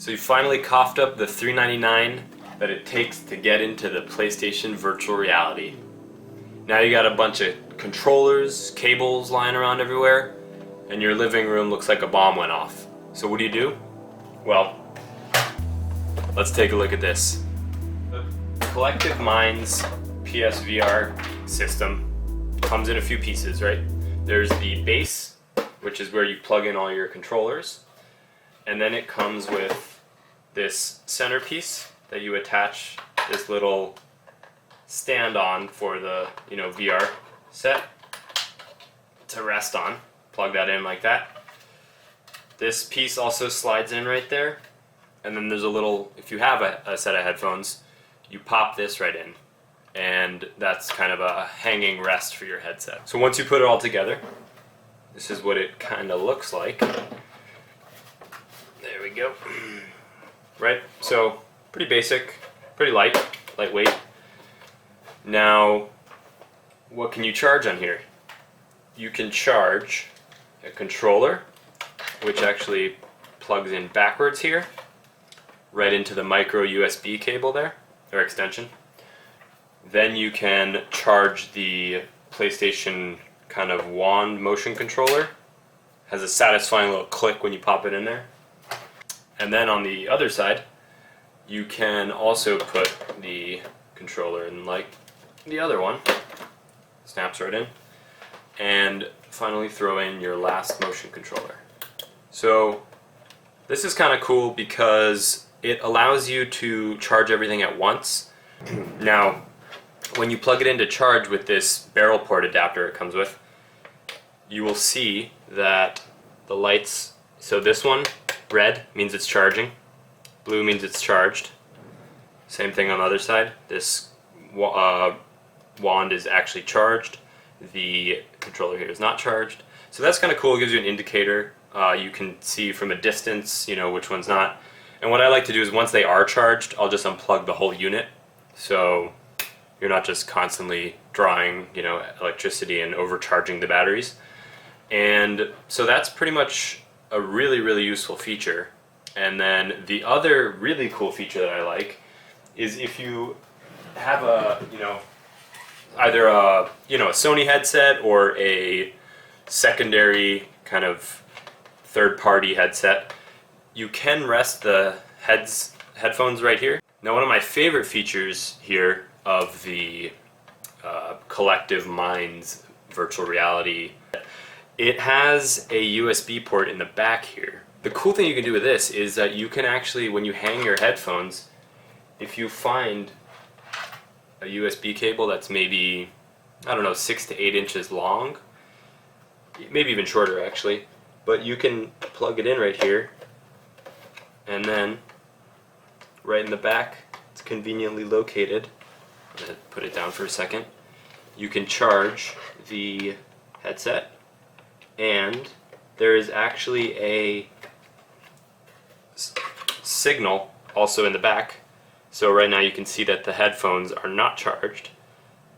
So you finally coughed up the $3.99 that it takes to get into the PlayStation virtual reality. Now you got a bunch of controllers, cables lying around everywhere, and your living room looks like a bomb went off. So what do? Well, let's take a look at this. The Collective Minds PSVR system comes in a few pieces, right? There's the base, which is where you plug in all your controllers, and then it comes with this centerpiece that you attach this little stand on for the VR set to rest on. Plug that in like that. This piece also slides in right there, and then there's a little, if you have a set of headphones, you pop this right in, and that's kind of a hanging rest for your headset. So once you put it all together, this is what it kind of looks like. There we go. Right, so pretty basic, pretty lightweight. Now, what can you charge on here? You can charge a controller, which actually plugs in backwards here, right into the micro USB cable there, or extension. Then you can charge the PlayStation kind of wand motion controller. Has a satisfying little click when you pop it in there. And then on the other side, you can also put the controller in like the other one. Snaps right in. And finally throw in your last motion controller. So this is kind of cool because it allows you to charge everything at once. Now, when you plug it into charge with this barrel port adapter it comes with, you will see that the lights, so this one, red, means it's charging, blue means it's charged. Same thing on the other side. This wand is actually charged. The controller here is not charged. So that's kind of cool. It gives you an indicator. You can see from a distance, which one's not. And what I like to do is once they are charged, I'll just unplug the whole unit. So you're not just constantly drawing, electricity and overcharging the batteries. And so that's pretty much a really, really useful feature. And then the other really cool feature that I like is if you have either a Sony headset or a secondary kind of third-party headset, you can rest the headphones right here. Now, one of my favorite features here of the Collective Minds virtual reality, it has a USB port in the back here. The cool thing you can do with this is that you can actually, when you hang your headphones, if you find a USB cable that's maybe, 6 to 8 inches long, maybe even shorter actually, but you can plug it in right here, and then right in the back, it's conveniently located. I'm going to put it down for a second. You can charge the headset, and there is actually a signal also in the back. So right now you can see that the headphones are not charged,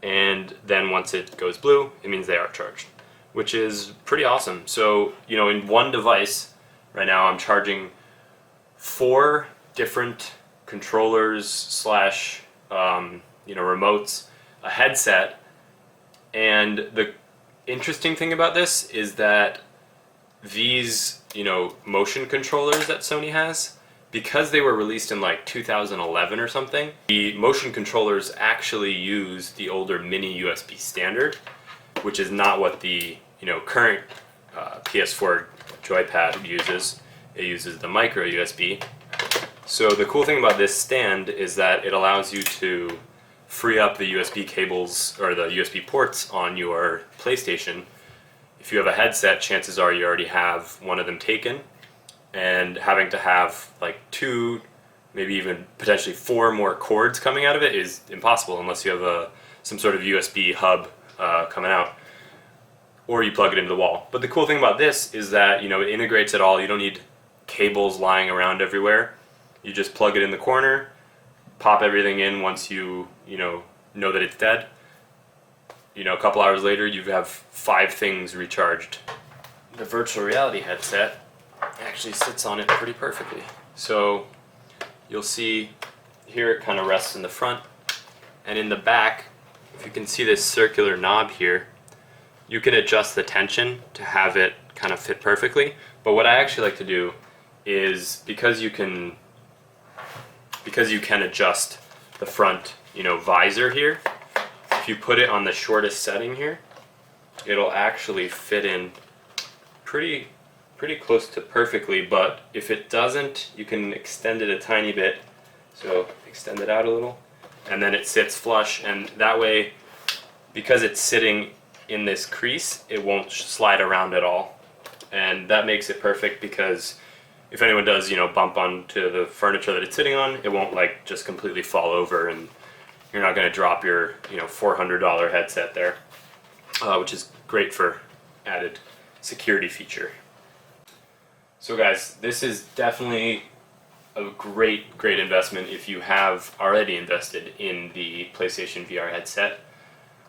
and then once it goes blue, it means they are charged, which is pretty awesome. So, in one device, right now I'm charging 4 different controllers slash, remotes, a headset, and the interesting thing about this is that these, motion controllers that Sony has, because they were released in like 2011 or something, the motion controllers actually use the older mini USB standard, which is not what the current PS4 joypad uses. It uses the micro USB. So the cool thing about this stand is that it allows you to free up the USB cables or the USB ports on your PlayStation. If you have a headset, chances are you already have one of them taken, and having to have like 2, maybe even potentially 4 more cords coming out of it is impossible unless you have some sort of USB hub coming out, or you plug it into the wall. But the cool thing about this is that it integrates it all. You don't need cables lying around everywhere. You just plug it in the corner, pop everything in once you know that it's dead. A couple hours later you have 5 things recharged. The virtual reality headset actually sits on it pretty perfectly. So you'll see here it kind of rests in the front, and in the back, if you can see this circular knob here, you can adjust the tension to have it kind of fit perfectly. But what I actually like to do is, because you can adjust the front, visor here, if you put it on the shortest setting here, it'll actually fit in pretty close to perfectly. But if it doesn't, you can extend it a tiny bit. So extend it out a little, and then it sits flush, and that way, because it's sitting in this crease, it won't slide around at all. And that makes it perfect, because if anyone does, bump onto the furniture that it's sitting on, it won't like just completely fall over, and you're not going to drop your $400 headset there, which is great for added security feature. So guys, this is definitely a great investment if you have already invested in the PlayStation VR headset.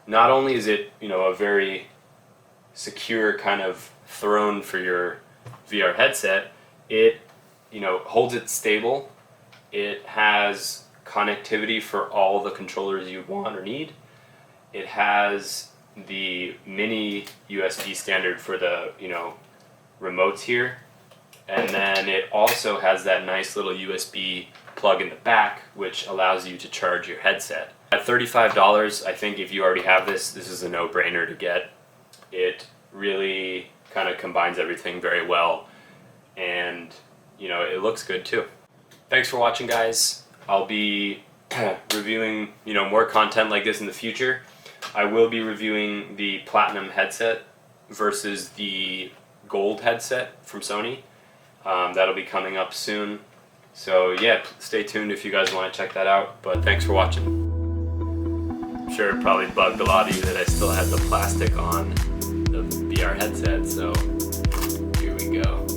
Not only is it a very secure kind of throne for your VR headset, it holds it stable. It has connectivity for all the controllers you want or need. It has the mini USB standard for the remotes here, and then it also has that nice little USB plug in the back, which allows you to charge your headset. At $35, I think if you already have this is a no-brainer to get. It really kind of combines everything very well, and it looks good too. Thanks for watching, guys. I'll be reviewing more content like this in the future. I will be reviewing the Platinum headset versus the Gold headset from Sony. That'll be coming up soon. So yeah, stay tuned if you guys want to check that out. But thanks for watching. I'm sure it probably bugged a lot of you that I still had the plastic on the VR headset, so here we go.